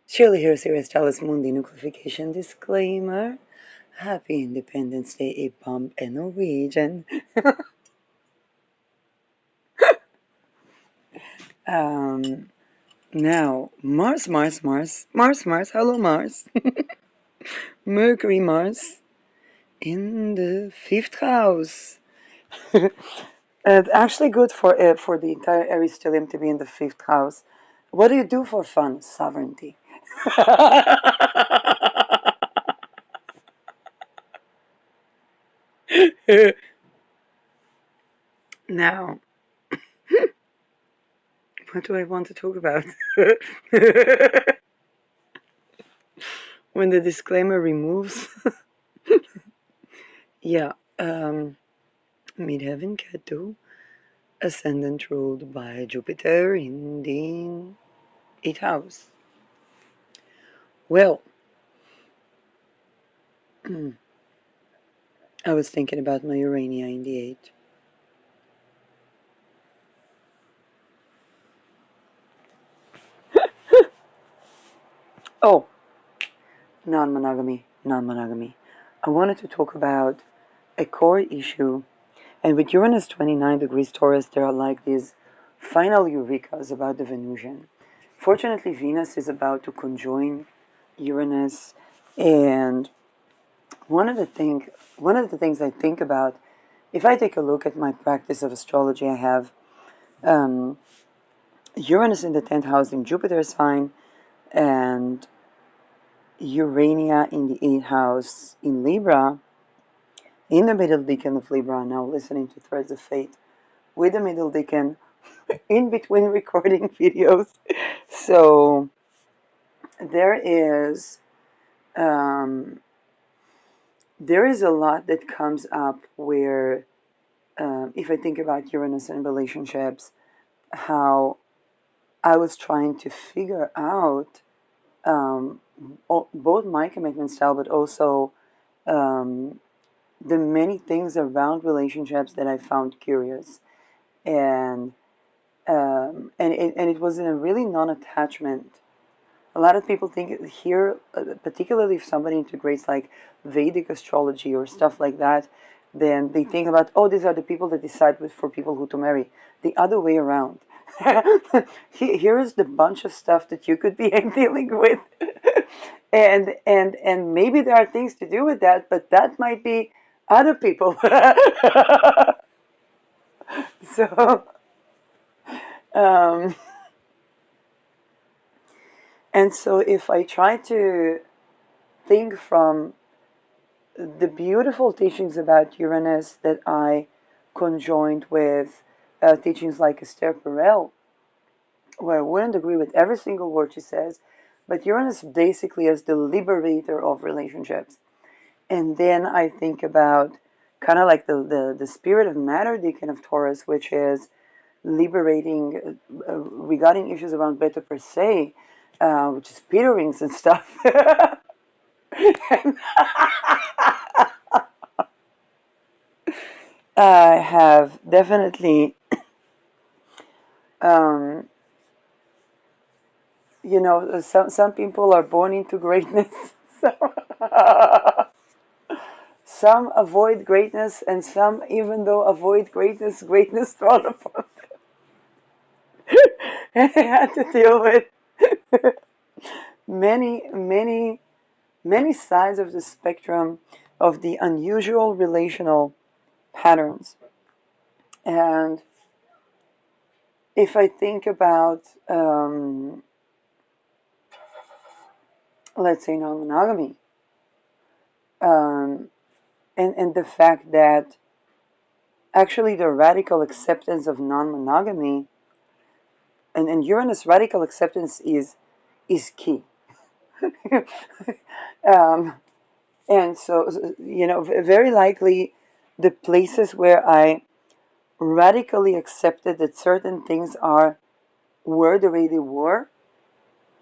Shirley here, Sirius Talis Mundi Nuclearification Disclaimer. Happy Independence Day, a bomb and Norwegian. Now, Mars, hello Mars. Mercury, Mars, in the fifth house. It's actually good for the entire Aries stellium to be in the fifth house. What do you do for fun? Sovereignty. Now, what do I want to talk about? When the disclaimer removes. Yeah, midheaven Ketu, ascendant ruled by Jupiter in the 8th house. Well, I was thinking about my Urania in the 8th. Oh, non-monogamy. I wanted to talk about a core issue, and with Uranus 29 degrees Taurus, there are like these final eurekas about the Venusian. Fortunately, Venus is about to conjoin Uranus, and one of the things I think about, if I take a look at my practice of astrology, I have Uranus in the 10th house in Jupiter's sign, and Urania in the 8th house in Libra, in the middle decan of Libra, now listening to Threads of Fate, with the middle decan, in between recording videos. So there is a lot that comes up where, if I think about Uranus and relationships, how I was trying to figure out both my commitment style, but also the many things around relationships that I found curious, and it was in a really non-attachment. A lot of people think here, particularly if somebody integrates like Vedic astrology or stuff like that, then they think about, oh, these are the people that decide for people who to marry. The other way around. Here is the bunch of stuff that you could be dealing with, and maybe there are things to do with that, but that might be other people. So, um, and so if I try to think from the beautiful teachings about Uranus that I conjoined with teachings like Esther Perel, where I wouldn't agree with every single word she says, but Uranus basically is the liberator of relationships. And then I think about kind of like the spirit of matter decan of Taurus, which is liberating regarding issues around beta per se, which is Peter rings and stuff. I have definitely, um, some people are born into greatness. Some avoid greatness, and some, even though avoid greatness, greatness thrown upon them. And I had to deal with many, many, many sides of the spectrum of the unusual relational patterns. And if I think about, let's say, non-monogamy, um, and the fact that actually the radical acceptance of non-monogamy, and Uranus radical acceptance is key. um, and so, very likely the places where I radically accepted that certain things were the way they were,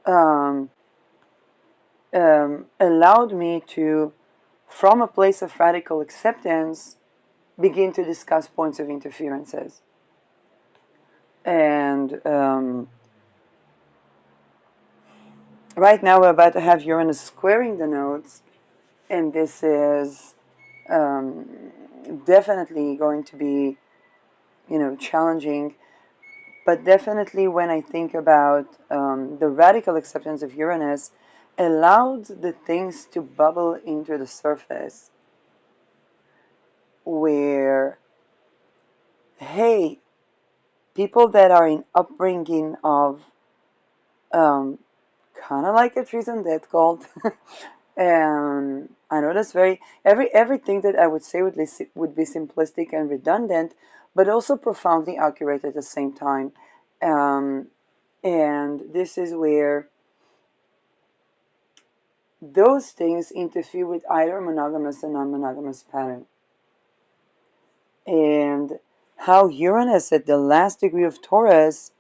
um, allowed me to, from a place of radical acceptance, begin to discuss points of interferences. And right now we're about to have Uranus squaring the nodes, and this is um, definitely going to be, challenging. But definitely, when I think about the radical acceptance of Uranus, allowed the things to bubble into the surface, where, hey, people that are in upbringing of um, kind of like a treason death cult. I know that's very everything that I would say would be simplistic and redundant, but also profoundly accurate at the same time. Um, and this is where those things interfere with either monogamous and non-monogamous pattern. And how Uranus at the last degree of Taurus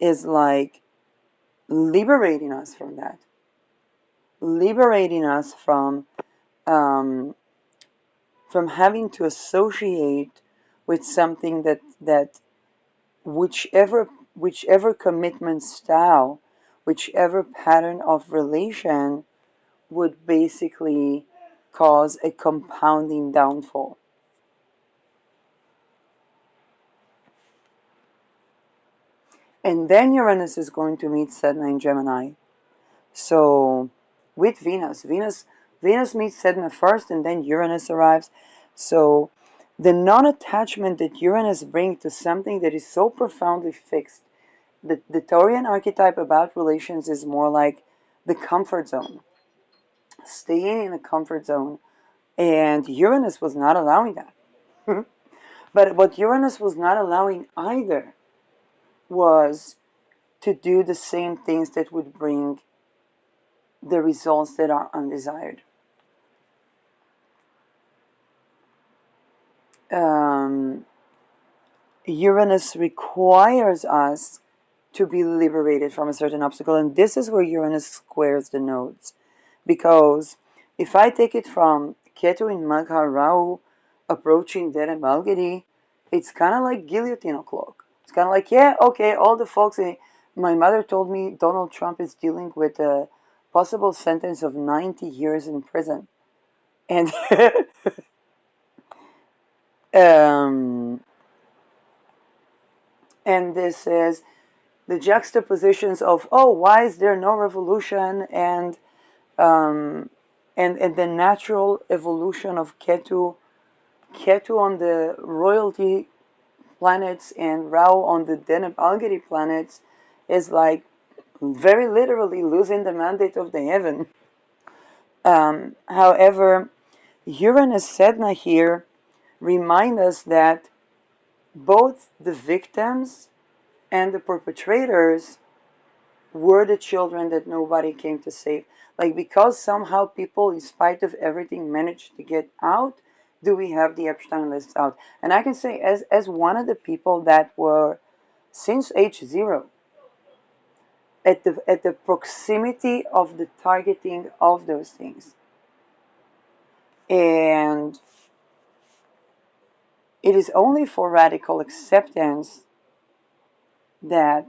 is like liberating us from that, liberating us um, from having to associate with something that whichever commitment style, whichever pattern of relation would basically cause a compounding downfall. And then Uranus is going to meet Sedna in Gemini. So with Venus meets Sedna first, and then Uranus arrives. So the non-attachment that Uranus brings to something that is so profoundly fixed. The Taurian archetype about relations is more like the comfort zone, staying in a comfort zone. And Uranus was not allowing that. But what Uranus was not allowing either was to do the same things that would bring the results that are undesired. Um, Uranus requires us to be liberated from a certain obstacle, and this is where Uranus squares the nodes. Because if I take it from Ketu in Magha Rahu approaching Dere Malgadi, it's kind of like guillotine o'clock. It's kind of like, yeah, okay, all the folks. My mother told me Donald Trump is dealing with a possible sentence of 90 years in prison. And um, and this is the juxtapositions of, oh, why is there no revolution, um, and the natural evolution of Ketu on the royalty planets and Rao on the Deneb Algeri planets is like very literally losing the mandate of the heaven. However, Uranus Sedna here remind us that both the victims and the perpetrators were the children that nobody came to save. Like, because somehow people, in spite of everything, managed to get out, do we have the Epstein list out? And I can say, as one of the people that were, since age zero, at the proximity of the targeting of those things. And it is only for radical acceptance that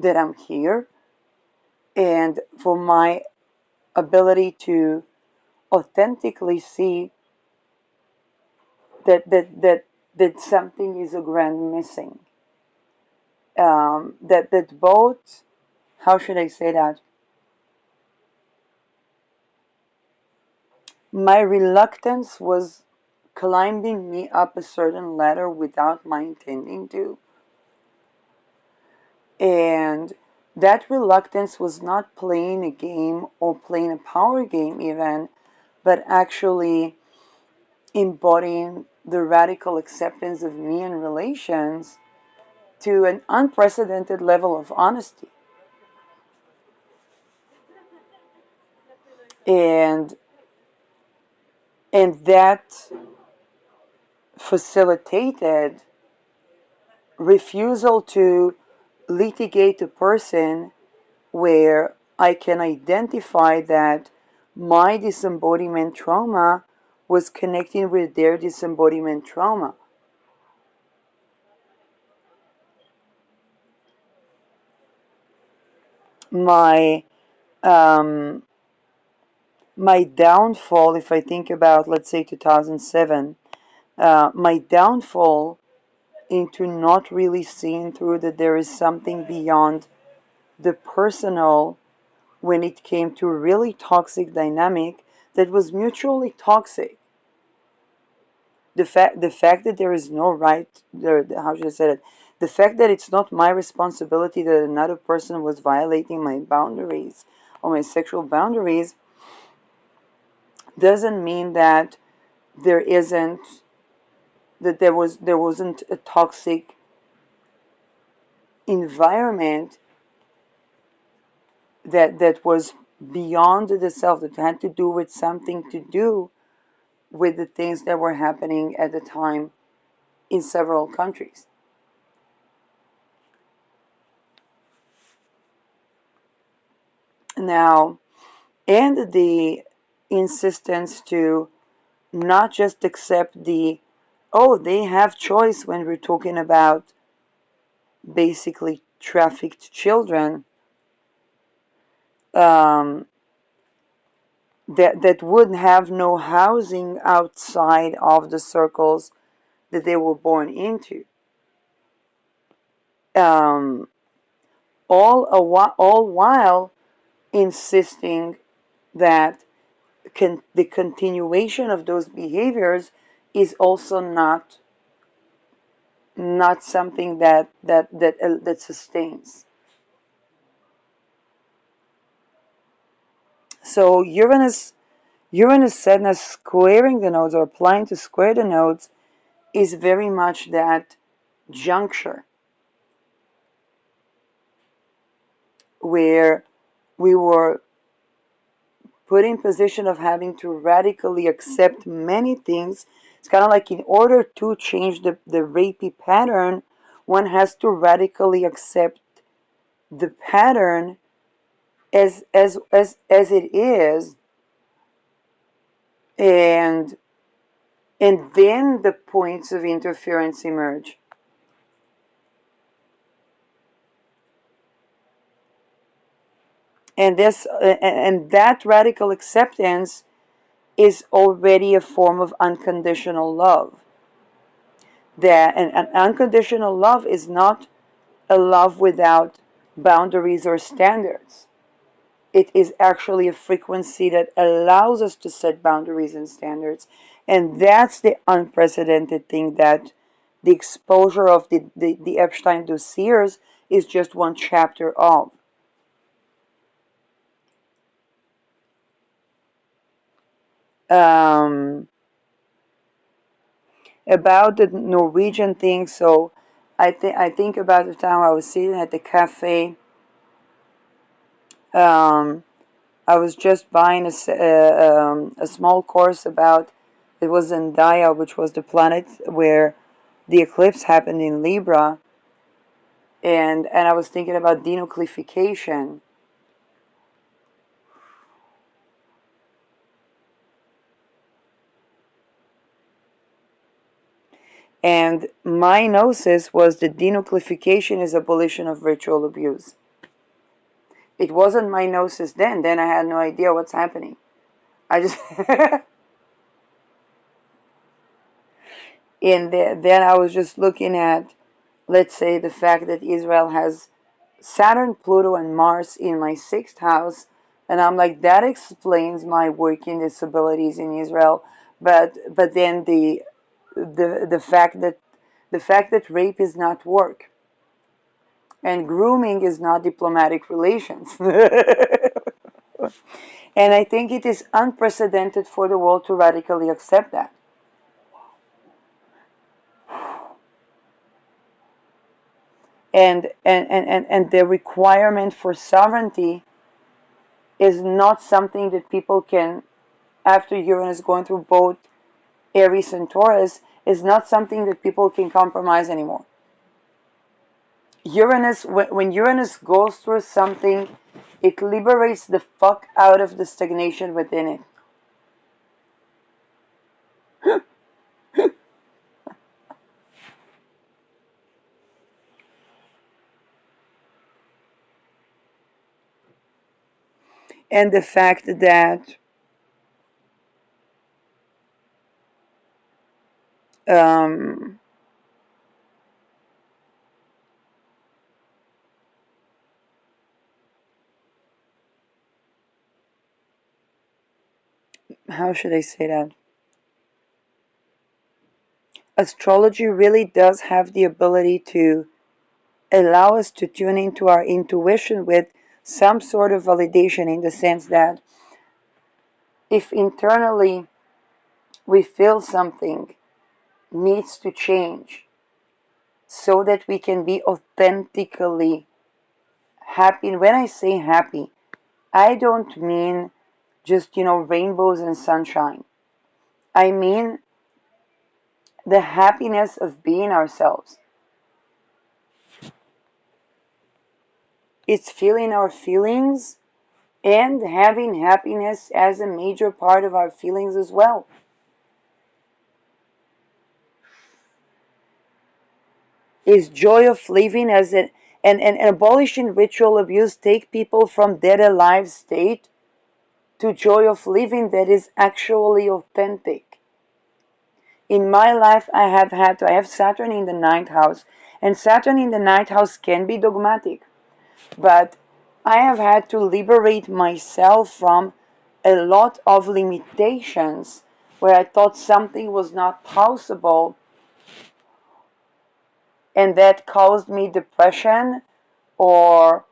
I'm here, and for my ability to authentically see that something is a grand missing. That both, how should I say that? My reluctance was climbing me up a certain ladder without my intending to, and that reluctance was not playing a game or playing a power game even, but actually embodying the radical acceptance of me and relations to an unprecedented level of honesty. And that facilitated refusal to litigate a person where I can identify that my disembodiment trauma was connecting with their disembodiment trauma. My Um, my downfall, if I think about, let's say, 2007, my downfall into not really seeing through that there is something beyond the personal when it came to a really toxic dynamic that was mutually toxic. The fact that there is no right there, how should I say it? The fact that it's not my responsibility that another person was violating my boundaries or my sexual boundaries doesn't mean that there isn't that there wasn't a toxic environment that was beyond the self, that had to do with something to do with the things that were happening at the time in several countries. Now, and the insistence to not just accept the, oh, they have choice when we're talking about basically trafficked children, um, that would have no housing outside of the circles that they were born into. Um, all while insisting that the continuation of those behaviors is also not something that sustains. So Uranus sadness squaring the nodes or applying to square the nodes is very much that juncture where we were put in position of having to radically accept many things. It's kind of like in order to change the rapey pattern, one has to radically accept the pattern as it is, and then the points of interference emerge. And that radical acceptance is already a form of unconditional love. That and unconditional love is not a love without boundaries or standards. It is actually a frequency that allows us to set boundaries and standards. And that's the unprecedented thing that the exposure of the Epstein dossiers is just one chapter of. Um, about the Norwegian thing, so I think about the time I was sitting at the cafe. Um, I was just buying a small course about, it was Zendaya, which was the planet where the eclipse happened in Libra, and I was thinking about denucleafication. And my gnosis was that denucleafication is abolition of ritual abuse. It wasn't my gnosis then. Then I had no idea what's happening. I just then I was just looking at, let's say, the fact that Israel has Saturn, Pluto, and Mars in my sixth house, and I'm like, that explains my working disabilities in Israel. But then the fact that rape is not work and grooming is not diplomatic relations. And I think it is unprecedented for the world to radically accept that. And the requirement for sovereignty is not something that people can, after Uranus going through both Aries and Taurus, is not something that people can compromise anymore. When Uranus goes through something, it liberates the fuck out of the stagnation within it. and the fact that um, how should I say that? Astrology really does have the ability to allow us to tune into our intuition with some sort of validation, in the sense that if internally we feel something needs to change so that we can be authentically happy. And when I say happy, I don't mean just, rainbows and sunshine. I mean the happiness of being ourselves. It's feeling our feelings and having happiness as a major part of our feelings as well. Is joy of living as an and abolishing ritual abuse take people from dead alive state to joy of living that is actually authentic. In my life, I have Saturn in the ninth house, and Saturn in the ninth house can be dogmatic, but I have had to liberate myself from a lot of limitations where I thought something was not possible, and that caused me depression or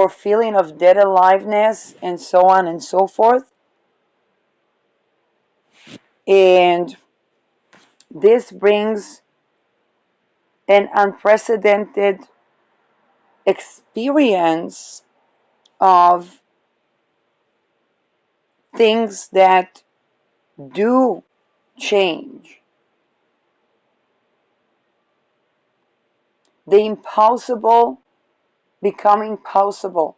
feeling of dead aliveness and so on and so forth. And this brings an unprecedented experience of things that do change. The impossible becoming possible.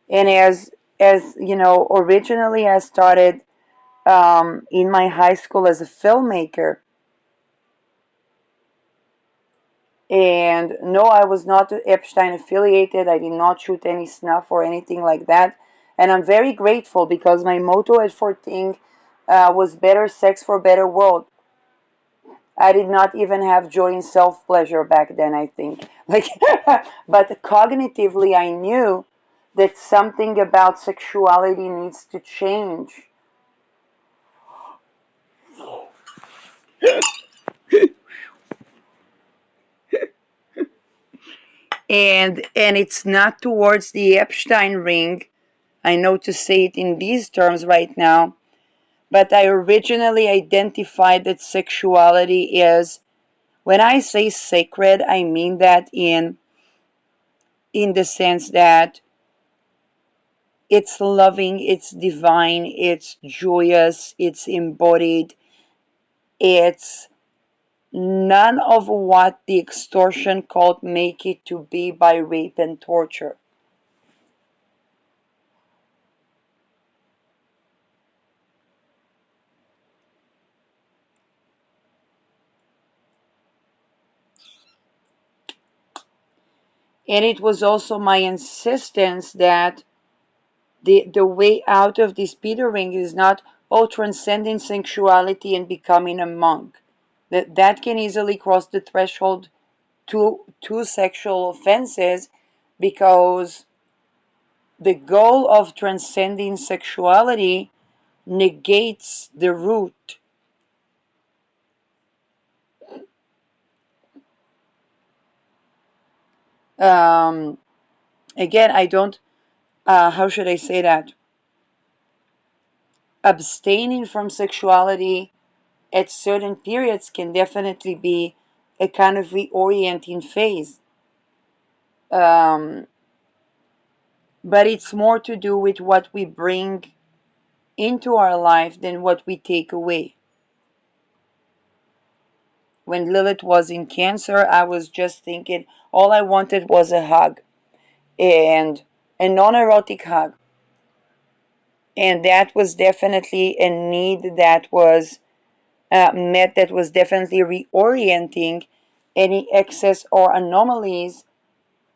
And as originally I started in my high school as a filmmaker. And no, I was not Epstein affiliated. I did not shoot any snuff or anything like that. And I'm very grateful, because my motto at 14 was better sex for better world. I did not even have joy in self pleasure back then, I think. Like, but cognitively, I knew that something about sexuality needs to change. And it's not towards the Epstein ring. I know to say it in these terms right now, but I originally identified that sexuality is, when I say sacred, I mean that in the sense that it's loving, it's divine, it's joyous, it's embodied, it's none of what the extortion cult make it to be by rape and torture. And it was also my insistence that the way out of this petering is not, oh, transcending sexuality and becoming a monk. That can easily cross the threshold to sexual offenses, because the goal of transcending sexuality negates the root. Um, Again, I don't, how should I say that? Abstaining from sexuality at certain periods can definitely be a kind of reorienting phase. Um, but it's more to do with what we bring into our life than what we take away. When Lilith was in Cancer, I was just thinking all I wanted was a hug, and a non erotic hug. And that was definitely a need that was met, that was definitely reorienting any excess or anomalies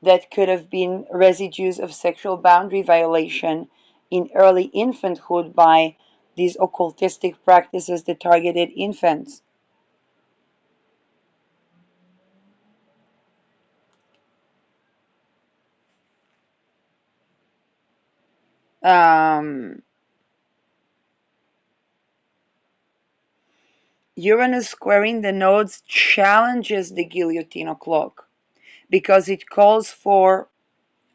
that could have been residues of sexual boundary violation in early infanthood by these occultistic practices that targeted infants. Um, Uranus squaring the nodes challenges the guillotine clock because it calls for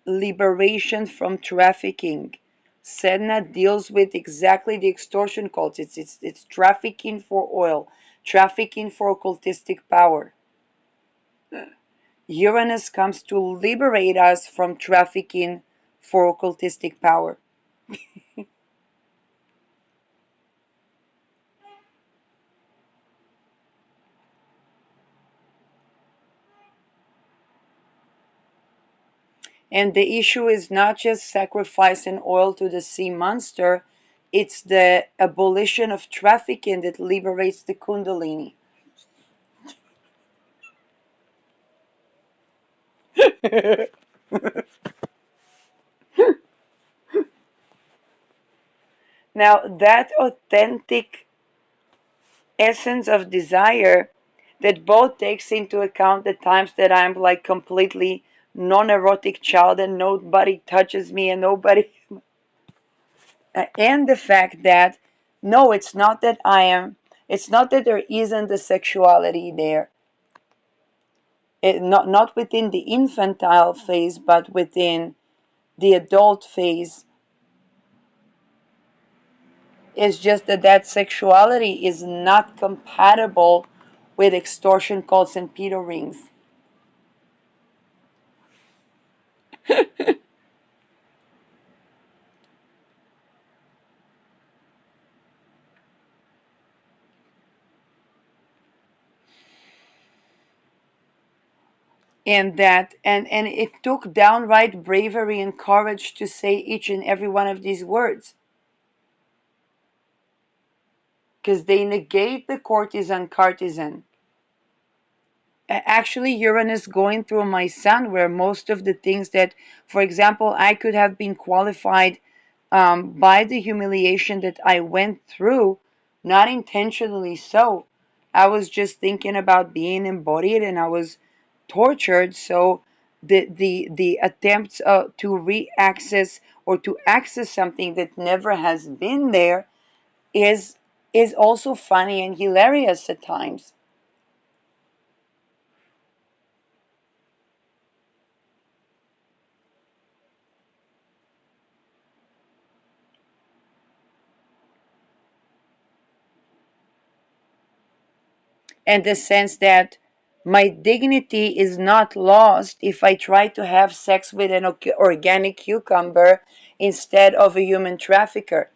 liberation from trafficking. Sedna deals with exactly the extortion cults. It's trafficking for oil, trafficking for occultistic power. Uranus comes to liberate us from trafficking for occultistic power. And the issue is not just sacrificing oil to the sea monster, it's the abolition of trafficking that liberates the Kundalini. Now, that authentic essence of desire that both takes into account the times that I'm like completely non-erotic child and nobody touches me and nobody and the fact that no, it's not that there isn't a sexuality there. Not within the infantile phase, but within the adult phase. It's just that that sexuality is not compatible with extortion cults and pedo rings. And it took downright bravery and courage to say each and every one of these words because they negate the courtesan cartisan. Actually, Uranus going through my sun, where most of the things that, for example, I could have been qualified by the humiliation that I went through, not intentionally so. I was just thinking about being embodied and I was tortured. So the attempts to re-access or to access something that never has been there is is also funny and hilarious at times. And the sense that my dignity is not lost if I try to have sex with an organic cucumber instead of a human trafficker.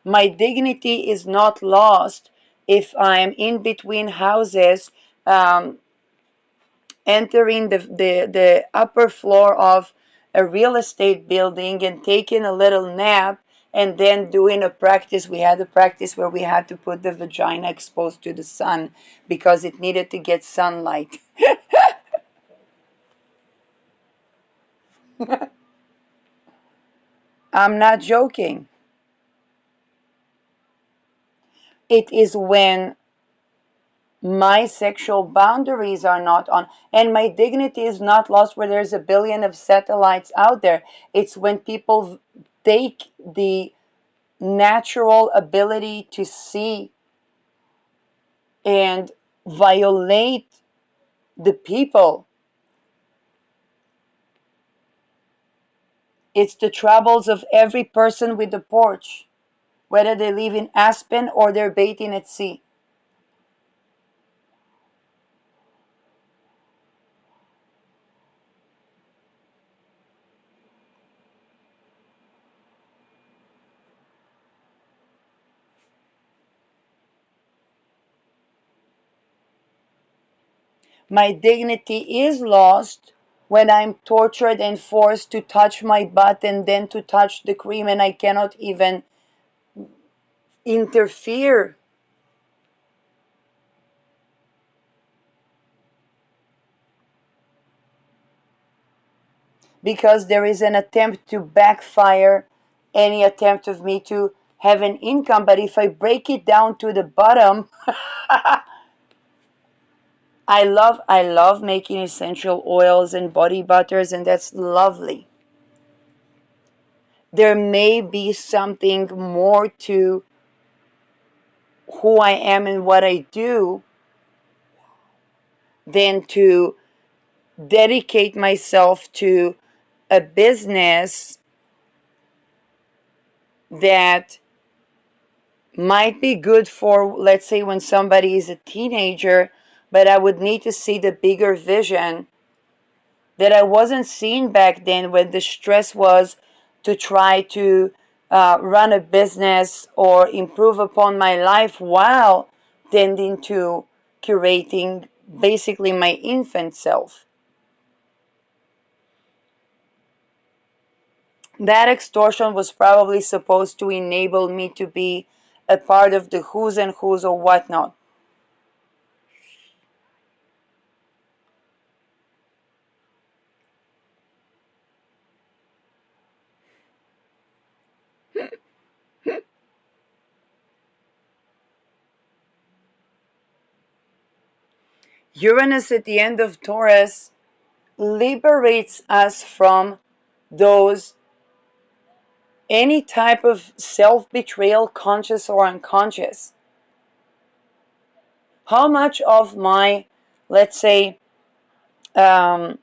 My dignity is not lost if I'm in between houses, um, entering the upper floor of a real estate building and taking a little nap and then doing a practice. We had a practice where we had to put the vagina exposed to the sun because it needed to get sunlight. I'm not joking. It is when my sexual boundaries are not on and my dignity is not lost where there's a billion of satellites out there. It's when people take the natural ability to see and violate the people. It's the troubles of every person with a porch, whether they live in Aspen or they're baiting at sea. My dignity is lost when I'm tortured and forced to touch my butt and then to touch the cream, and I cannot even interfere. because there is an attempt to backfire any attempt of me to have an income. But if I break it down to the bottom, I love making essential oils and body butters, and that's lovely. There may be something more to who I am and what I do than to dedicate myself to a business that might be good for, let's say, when somebody is a teenager, but I would need to see the bigger vision that I wasn't seeing back then, when the stress was to try to run a business or improve upon my life while tending to curating basically my infant self. That extortion was probably supposed to enable me to be a part of the who's and who's or whatnot. Uranus at the end of Taurus liberates us from those any type of self-betrayal, conscious or unconscious. How much of my, let's say, um,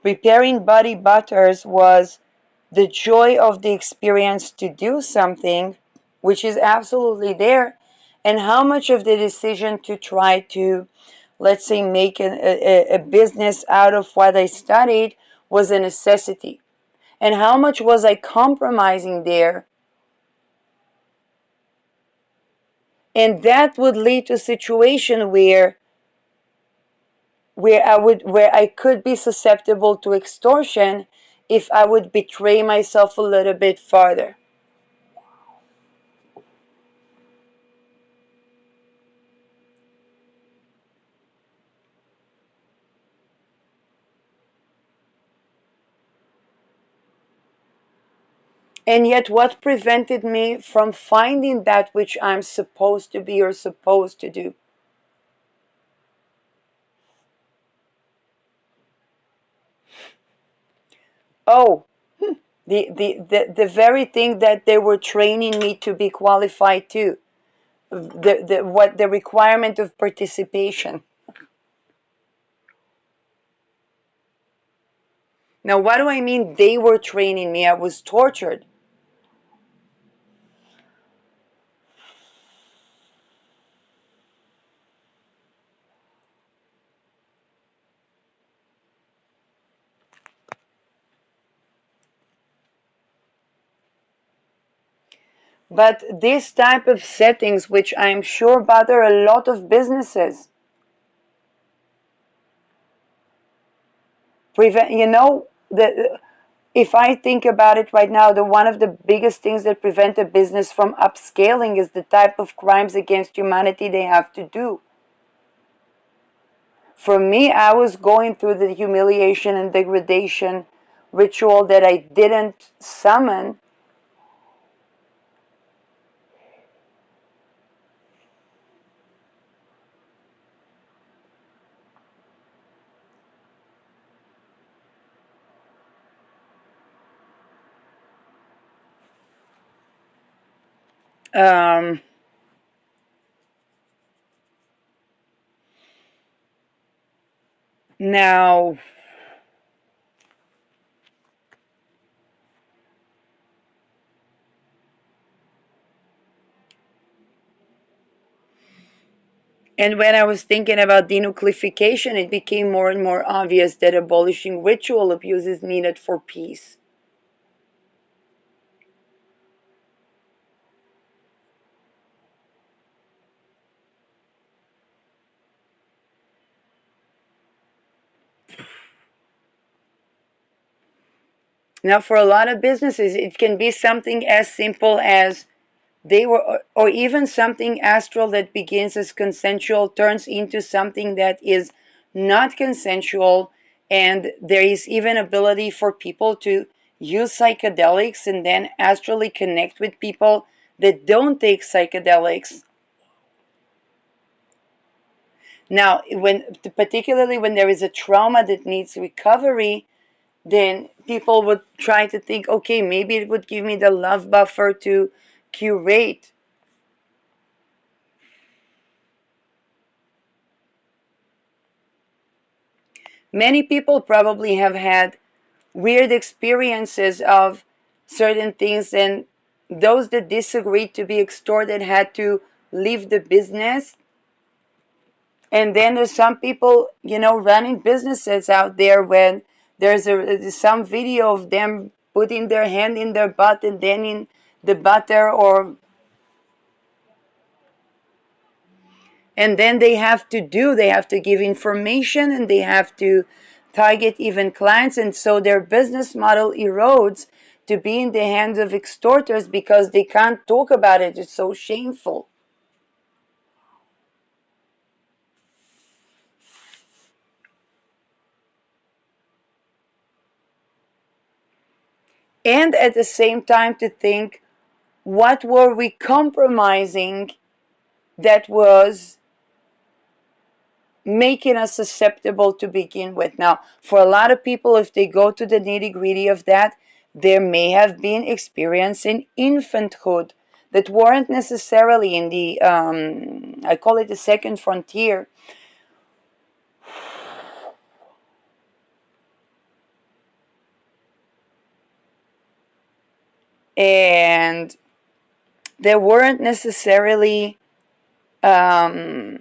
preparing body butters was the joy of the experience to do something, which is absolutely there, and how much of the decision to try to, let's say, make a business out of what I studied was a necessity, and how much was I compromising there. And that would lead to a situation where I could be susceptible to extortion if I would betray myself a little bit farther. And yet, what prevented me from finding that which I'm supposed to be or supposed to do? Oh, the very thing that they were training me to be qualified to. The requirement of participation. Now, what do I mean they were training me? I was tortured. But this type of settings, which I'm sure bother a lot of businesses, prevent, if I think about it right now, the one of the biggest things that prevent a business from upscaling is the type of crimes against humanity they have to do. For me, I was going through the humiliation and degradation ritual that I didn't summon. Um, Now, and when I was thinking about denuclearification, it became more and more obvious that abolishing ritual abuse is needed for peace. Now, for a lot of businesses, it can be something as simple as they were, or even something astral that begins as consensual turns into something that is not consensual And there is even ability for people to use psychedelics and then astrally connect with people that don't take psychedelics. Now, particularly when there is a trauma that needs recovery, then people would try to think, okay, maybe it would give me the love buffer to curate. Many people probably have had weird experiences of certain things, and those that disagreed to be extorted had to leave the business. And then there's some people, running businesses out there when there's some video of them putting their hand in their butt and then in the butter, or and then they have to give information, and they have to target even clients, and so their business model erodes to be in the hands of extorters because they can't talk about it. It's so shameful. And at the same time to think, what were we compromising that was making us susceptible to begin with? Now, for a lot of people, if they go to the nitty gritty of that, there may have been experience in infanthood that weren't necessarily in the, I call it the second frontier. And they weren't necessarily, um,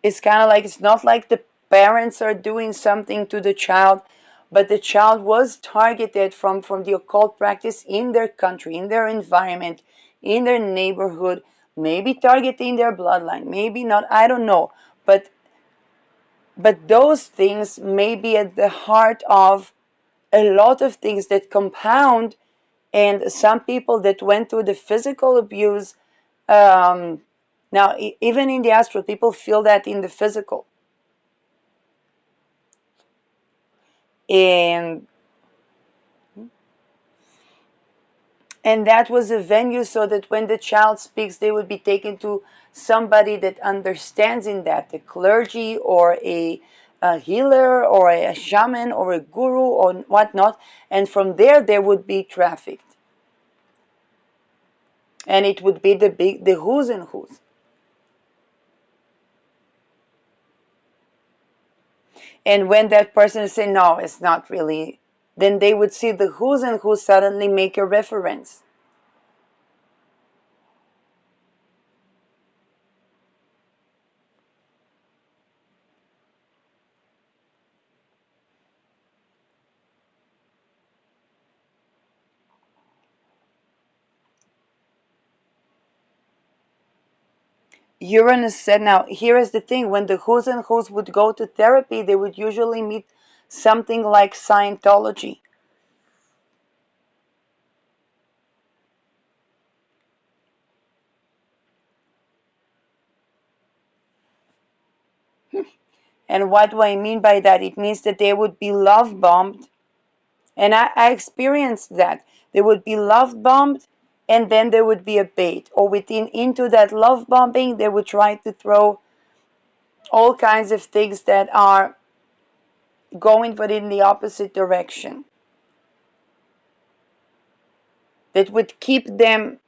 it's kind of like, it's not like the parents are doing something to the child, but the child was targeted from the occult practice in their country, in their environment, in their neighborhood, maybe targeting their bloodline, maybe not, I don't know. But those things may be at the heart of a lot of things that compound. And some people that went through the physical abuse, um, now even in the astral, people feel that in the physical. and and that was a venue so that when the child speaks, they would be taken to somebody that understands in that, a clergy or a healer or a shaman or a guru or whatnot, and from there they would be trafficked, and it would be the who's and who's. And when that person say no, it's not really, then they would see the who's and who's suddenly make a reference. Uranus said, now here is the thing, when the who's and who's would go to therapy, they would usually meet something like Scientology. And what do I mean by that? It means that they would be love bombed. And I experienced that. They would be love bombed, and then there would be a bait. Or within into that love bombing, they would try to throw all kinds of things that are going but in the opposite direction, that would keep them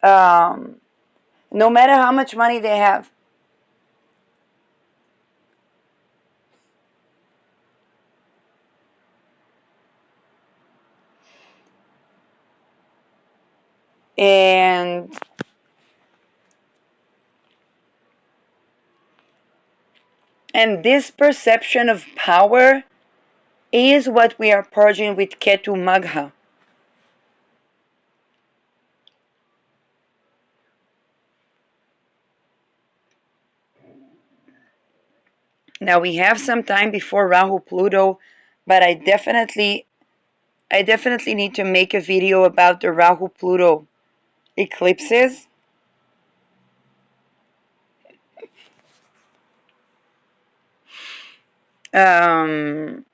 um, no matter how much money they have. And this perception of power is what we are purging with Ketu Magha. Now we have some time before Rahu Pluto, but I definitely need to make a video about the Rahu Pluto eclipses. Um,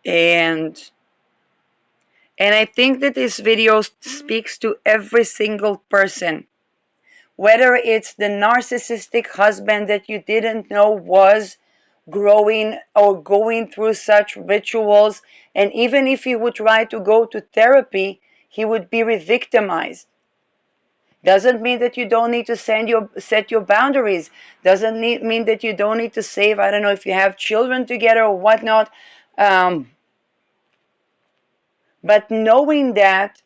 and I think that this video speaks to every single person, whether it's the narcissistic husband that you didn't know was growing or going through such rituals, and even if he would try to go to therapy, he would be re-victimized. Doesn't mean that you don't need to set your boundaries. Doesn't mean that you don't need to save, I don't know, if you have children together or whatnot. But knowing that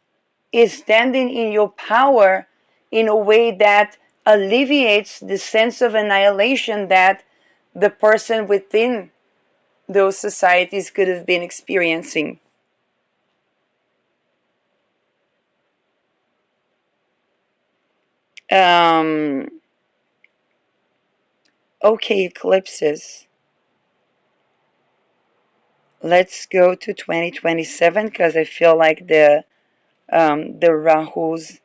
is standing in your power in a way that alleviates the sense of annihilation that the person within those societies could have been experiencing. Um, okay, eclipses. Let's go to 2027 because I feel like the Rahu's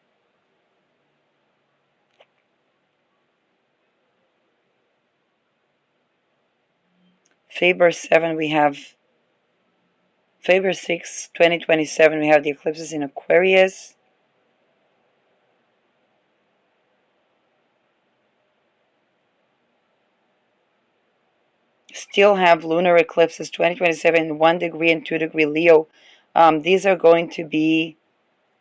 Faber 7, we have Faber 6, 2027, we have the eclipses in Aquarius. Still have lunar eclipses 2027 in 1 degree and 2 degree Leo. These are going to be,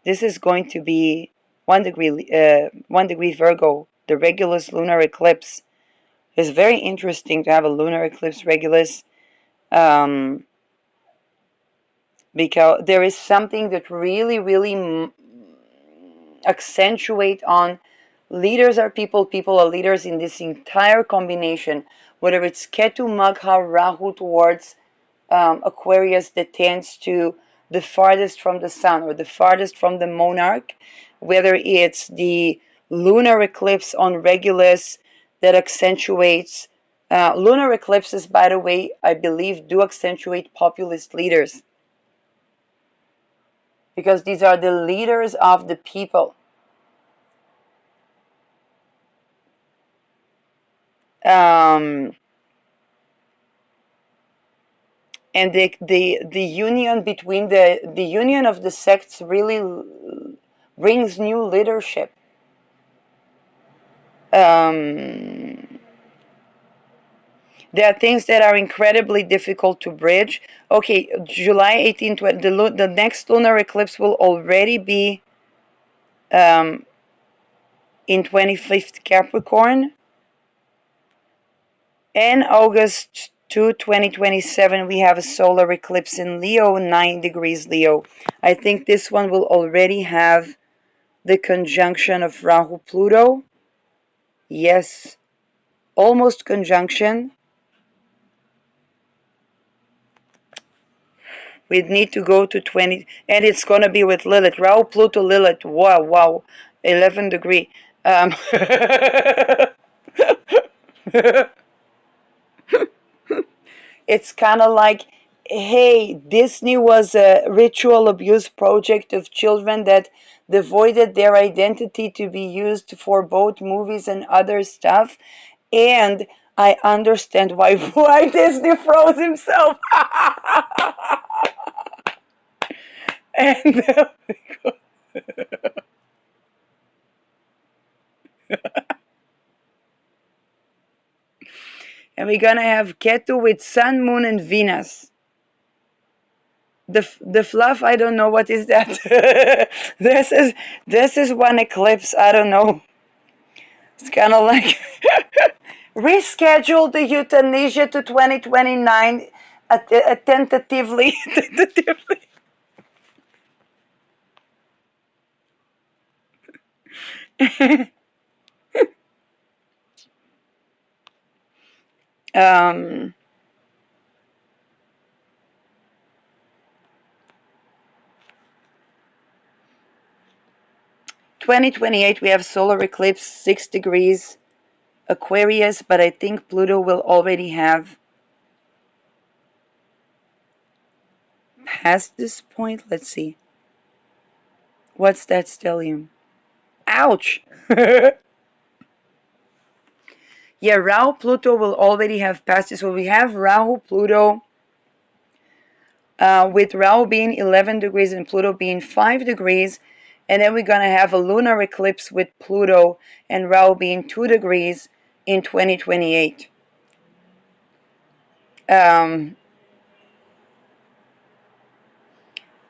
this is going to be 1 degree Virgo, the Regulus lunar eclipse. It's very interesting to have a lunar eclipse Regulus, because there is something that really accentuate on leaders are people, people are leaders in this entire combination, whether it's Ketu, Magha, Rahu towards Aquarius that tends to the farthest from the sun or the farthest from the monarch, whether it's the lunar eclipse on Regulus that accentuates lunar eclipses, by the way, I believe do accentuate populist leaders, because these are the leaders of the people. And the union between the union of the sects really brings new leadership. There are things that are incredibly difficult to bridge. Okay, July 18, the next lunar eclipse will already be in 25th Capricorn. And August 2, 2027, we have a solar eclipse in Leo, 9 degrees Leo. I think this one will already have the conjunction of Rahu Pluto. Yes, almost conjunction. We'd need to go to 20, and it's going to be with Lilith. Rahu Pluto Lilith. Wow, wow. 11 degree. It's kind of like, hey, Disney was a ritual abuse project of children that devoided their identity to be used for both movies and other stuff. And I understand why Disney froze himself. and and we're gonna have Ketu with Sun, Moon, and Venus. The fluff, I don't know what is that. This is one eclipse. I don't know. It's kind of like reschedule the euthanasia to 2029, tentatively. Tentatively. um, 2028, we have solar eclipse, 6 degrees Aquarius, but I think Pluto will already have passed this point. Let's see. What's that stellium? Ouch! Yeah, Rahu Pluto will already have passed. So we have Rahu Pluto, with Rahu being 11 degrees and Pluto being 5 degrees. And then we're going to have a lunar eclipse with Pluto and Rahu being 2 degrees in 2028. Um,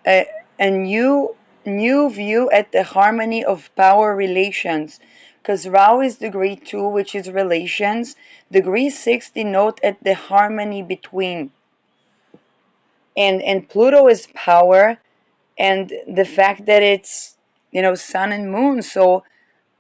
a, a new view at the harmony of power relations, because Rahu is degree 2, which is relations. Degree 6 denote at the harmony between, and Pluto is power, and the fact that it's, sun and moon, so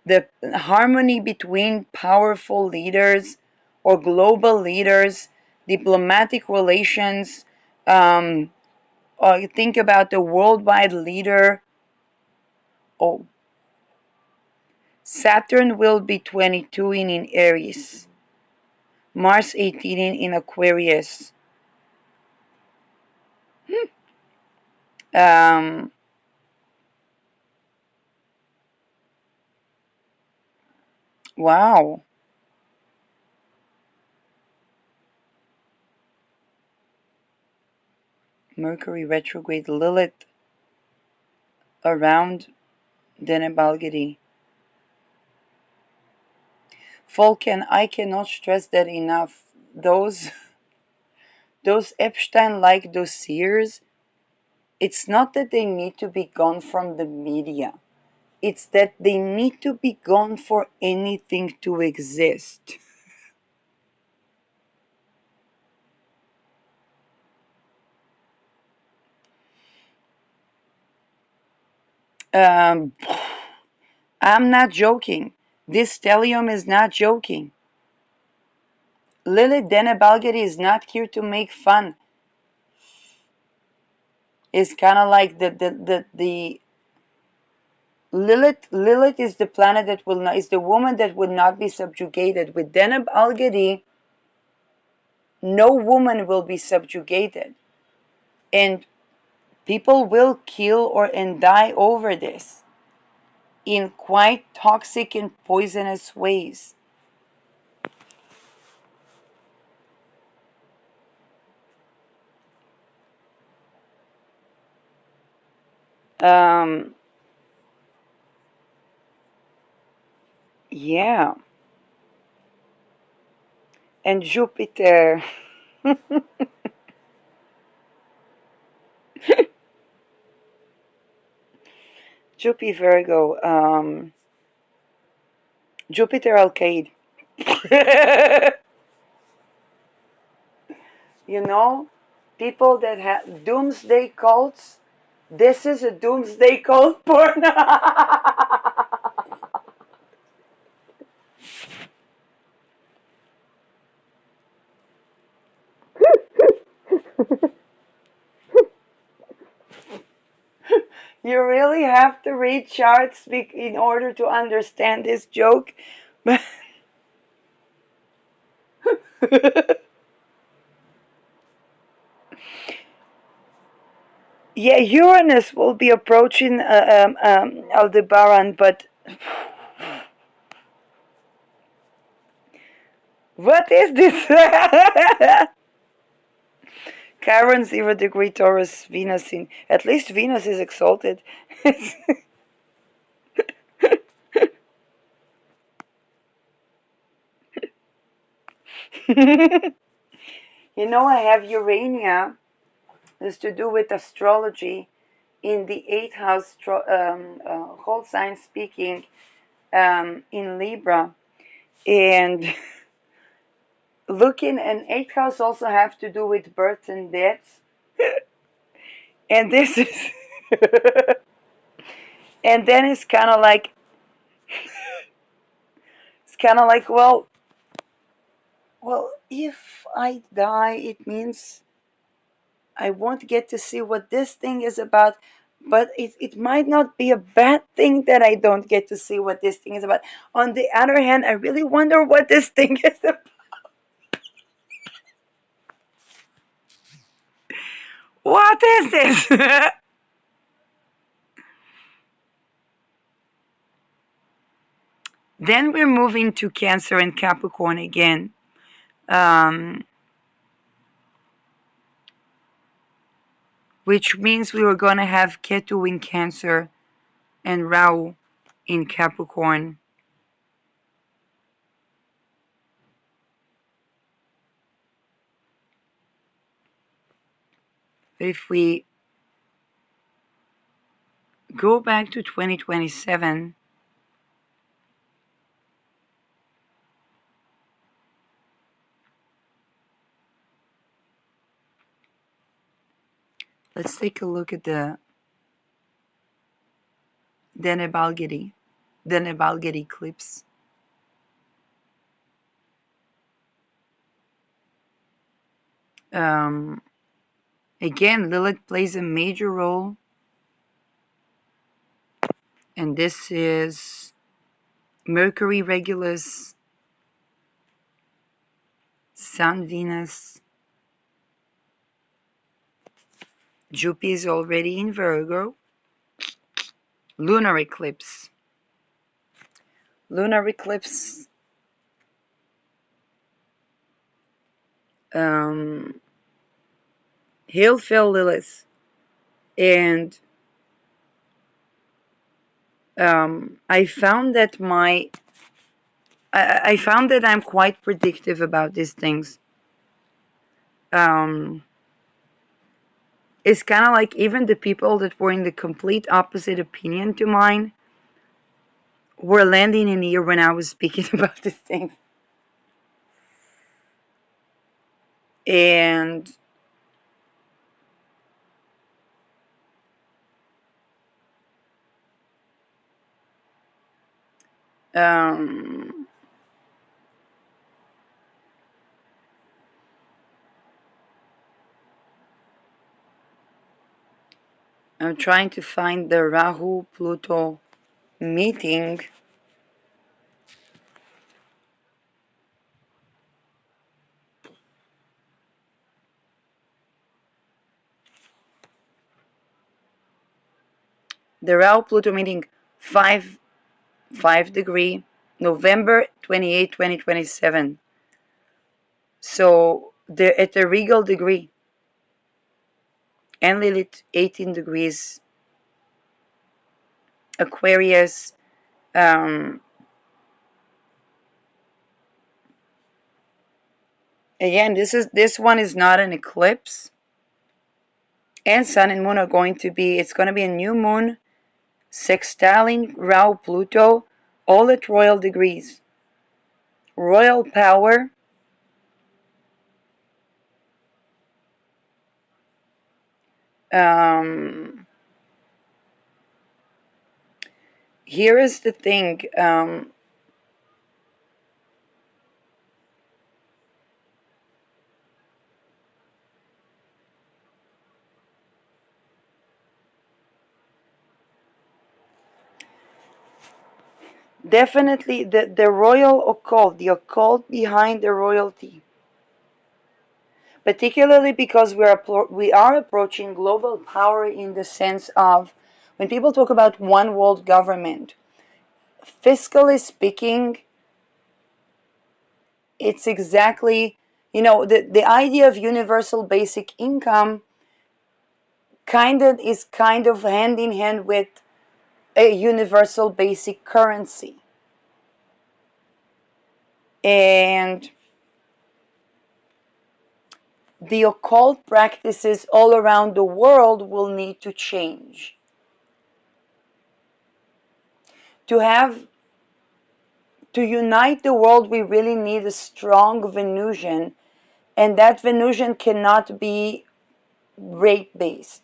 the harmony between powerful leaders or global leaders, diplomatic relations. Or you think about the worldwide leader. Oh, Saturn will be 22 in Aries, Mars 18 in Aquarius. Um, wow. Mercury retrograde, Lilith around Denebalgadi. Vulcan, I cannot stress that enough. Those Epstein-like dossiers, it's not that they need to be gone from the media. It's that they need to be gone for anything to exist. Um, I'm not joking. This stellium is not joking. Lilith Denebalgadi is not here to make fun. It's kind of like the Lilith is the planet that will not, is the woman that would not be subjugated. With Deneb Algadi, no woman will be subjugated. And people will kill or and die over this in quite toxic and poisonous ways. Um, yeah. And Jupiter. Jupiter Virgo. Jupiter Alcade. You know, people that have doomsday cults. This is a doomsday cult porn. You really have to read charts in order to understand this joke. Yeah, Uranus will be approaching Aldebaran, but what is this? Chiron 0 degree Taurus, Venus in. At least Venus is exalted. I have Urania. This to do with astrology in the eighth house, whole sign speaking, in Libra. And looking, and eighth house also have to do with births and deaths. And this is. And then it's kind of like, well, if I die, it means I won't get to see what this thing is about. But it might not be a bad thing that I don't get to see what this thing is about. On the other hand, I really wonder what this thing is about. What is this? Then we're moving to Cancer and Capricorn again. Which means we were going to have Ketu in Cancer and Rahu in Capricorn. If we go back to 2027, let's take a look at the Nebalgedi eclipse. Again, Lilith plays a major role, and this is Mercury Regulus, Sun Venus, Jupiter is already in Virgo, lunar eclipse. Lunar eclipse Hail fell Lilith, and I found that I'm quite predictive about these things. It's kind of like even the people that were in the complete opposite opinion to mine were landing in here when I was speaking about these things. And I'm trying to find the Rahu Pluto meeting. The Rahu Pluto meeting 5 degree, November 28, 2027. So they're at a regal degree. And Lilith 18 degrees, Aquarius. Again, this one is not an eclipse. And Sun and Moon are going to be, it's going to be a new moon, sextiling Rahu Pluto, all at royal degrees. Royal power. Here is the thing. Definitely the royal occult, the occult behind the royalty. Particularly because we are approaching global power in the sense of when people talk about one world government, fiscally speaking, it's exactly, the idea of universal basic income is kind of hand in hand with a universal basic currency. And the occult practices all around the world will need to change. To unite the world, we really need a strong Venusian, and that Venusian cannot be rape-based.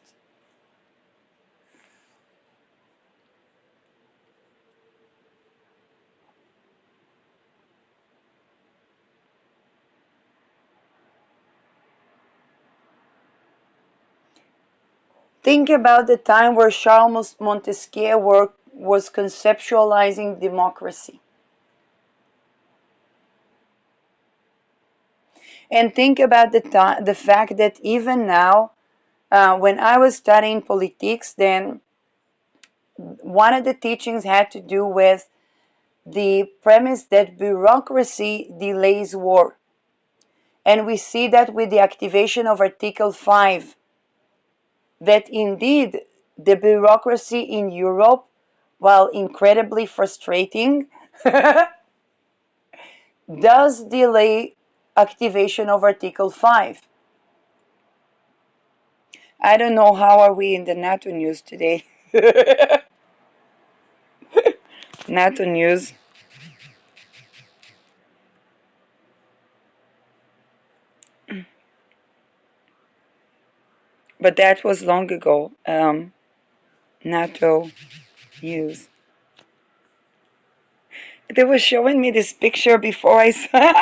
Think about the time where Charles Montesquieu was conceptualizing democracy. And think about the fact that even now, when I was studying politics, then one of the teachings had to do with the premise that bureaucracy delays war. And we see that with the activation of Article 5, that indeed the bureaucracy in Europe, while incredibly frustrating, does delay activation of Article 5. I don't know how are we in the NATO news today. NATO news. But that was long ago. NATO news. They were showing me this picture before I saw.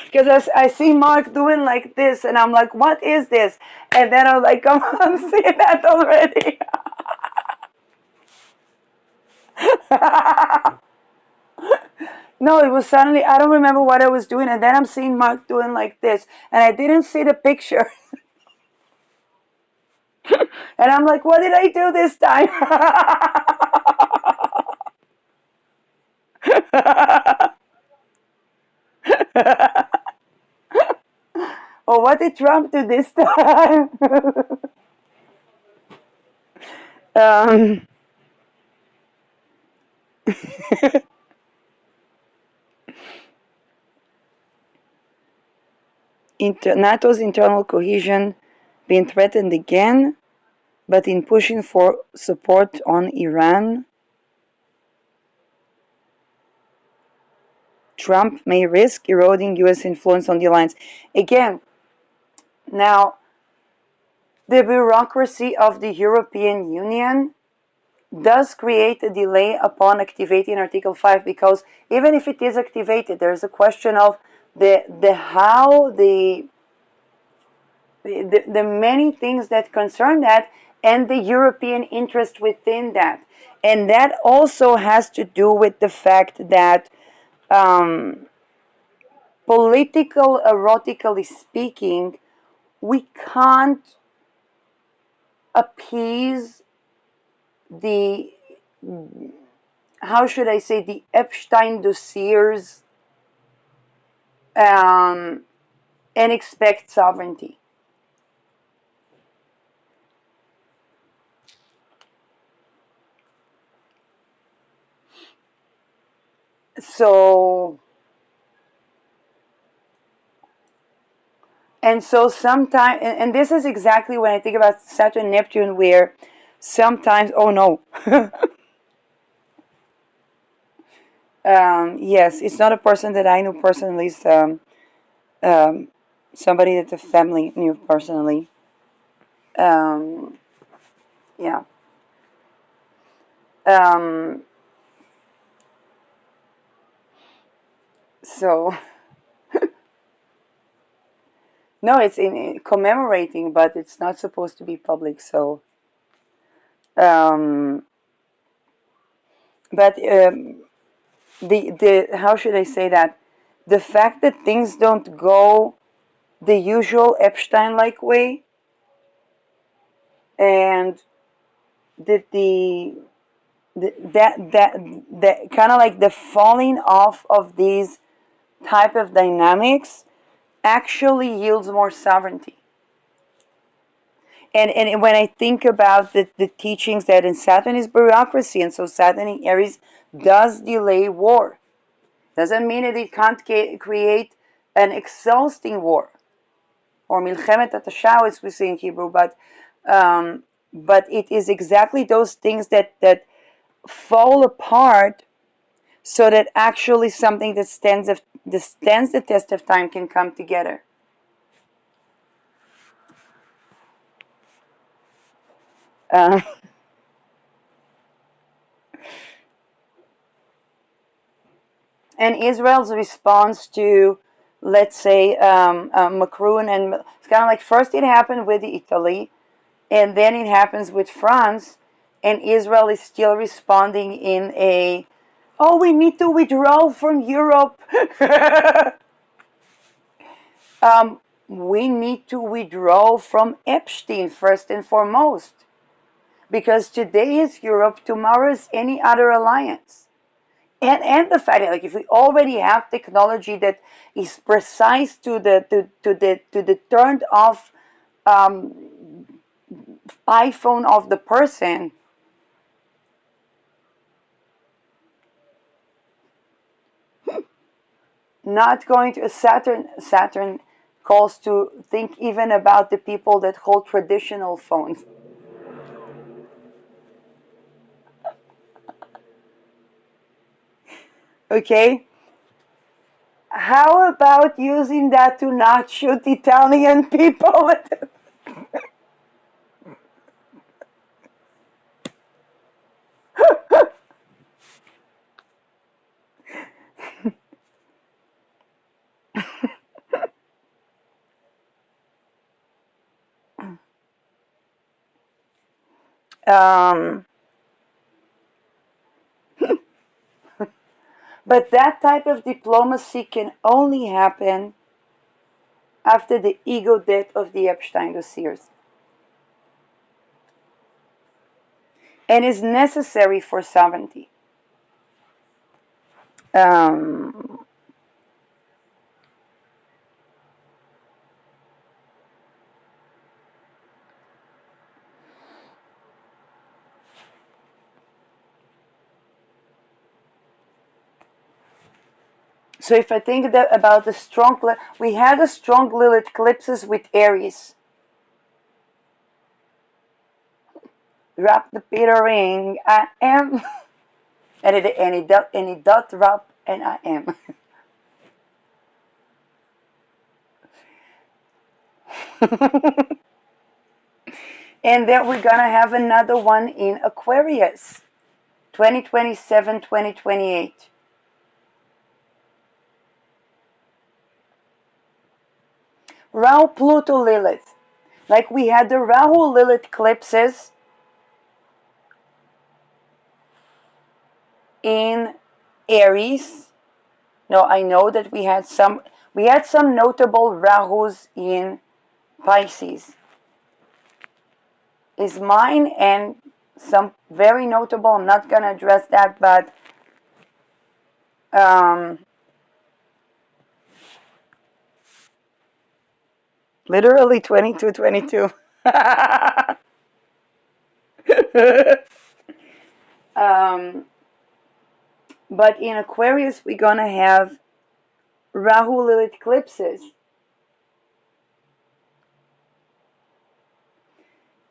Because I see Mark doing like this, and I'm like, what is this? And then I'm like, come on, see that already. No, it was suddenly, I don't remember what I was doing, and then I'm seeing Mark doing like this, and I didn't see the picture. And I'm like, what did I do this time? Or what did Trump do this time? um, NATO's internal cohesion being threatened again, but in pushing for support on Iran, Trump may risk eroding U.S. influence on the alliance. Again, now, the bureaucracy of the European Union does create a delay upon activating Article 5, because even if it is activated, there's a question of the how, the many things that concern that, and the European interest within that. And that also has to do with the fact that political, erotically speaking, we can't appease the, how should I say, the Epstein dossiers, and expect sovereignty. So, and so sometimes, and this is exactly when I think about Saturn Neptune, where sometimes, oh no. Yes, it's not a person that I knew personally. It's um, somebody that the family knew personally. Um, yeah. Um, so, no, it's in commemorating, but it's not supposed to be public. So, um, but the how should I say that? The fact that things don't go the usual Epstein-like way, and that that kind of like the falling off of these type of dynamics actually yields more sovereignty. And when I think about the teachings that in Saturn is bureaucracy, and so Saturn in Aries does delay war, doesn't mean that it can't create an exhausting war, or milchemet atashau, as we say in Hebrew, but it is exactly those things that fall apart, so that actually something that stands the test of time can come together. Uh, and Israel's response to, let's say, Macron, and it's kind of like first it happened with Italy, and then it happens with France, and Israel is still responding in a, oh, we need to withdraw from Europe. We need to withdraw from Epstein first and foremost. Because today is Europe, tomorrow is any other alliance. And the fact that, like, if we already have technology that is precise to the turned off um, iPhone of the person, not going to Saturn calls to think even about the people that hold traditional phones. Okay, how about using that to not shoot Italian people? um, but that type of diplomacy can only happen after the ego death of the Epstein dossiers, and is necessary for sovereignty. Um, so if I think that about the strong, we had a strong Lilith eclipses with Aries. Wrap the Peter ring, I am, and it doth wrap, and I am. And then we're gonna have another one in Aquarius, 2027, 2028. Rahu Pluto Lilith. Like we had the Rahu Lilith eclipses in Aries. No, I know that we had some notable Rahus in Pisces. Is mine, and some very notable. I'm not gonna address that, but um, literally 22, 22. um, but in Aquarius, we're gonna have Rahu Lilith eclipses,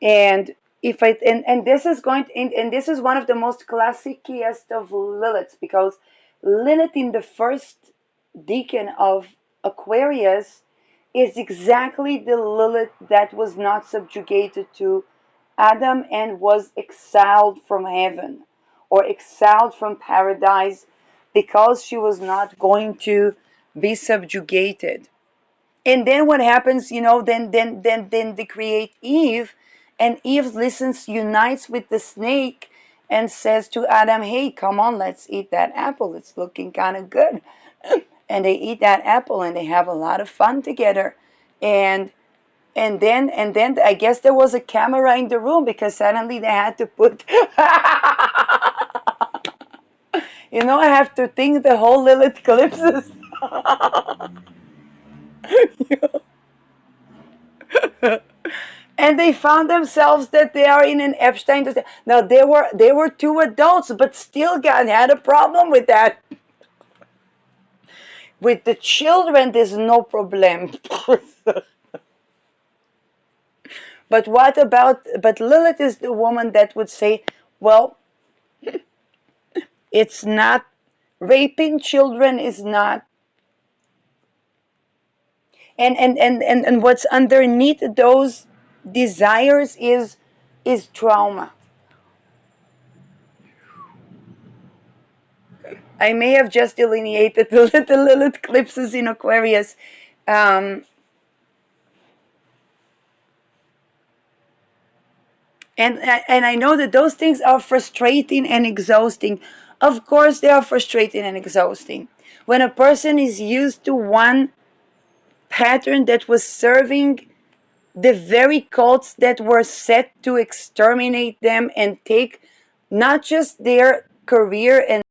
and if I and this is going to, and this is one of the most classicest of Liliths, because Lilith in the first decan of Aquarius is exactly the Lilith that was not subjugated to Adam and was exiled from heaven or exiled from paradise because she was not going to be subjugated. And then what happens, then they create Eve, and Eve listens, unites with the snake, and says to Adam, hey, come on, let's eat that apple, it's looking kind of good. And they eat that apple and they have a lot of fun together. And and then I guess there was a camera in the room, because suddenly they had to put I have to think the whole Lilith eclipses. And they found themselves that they are in an Epstein. Now they were two adults, but still God had a problem with that. With the children, there's no problem. But Lilith is the woman that would say, well, it's not, raping children is not, and what's underneath those desires is trauma. I may have just delineated the Lilith eclipses in Aquarius. Um, and I know that those things are frustrating and exhausting. Of course, they are frustrating and exhausting. When a person is used to one pattern that was serving the very cults that were set to exterminate them and take not just their career and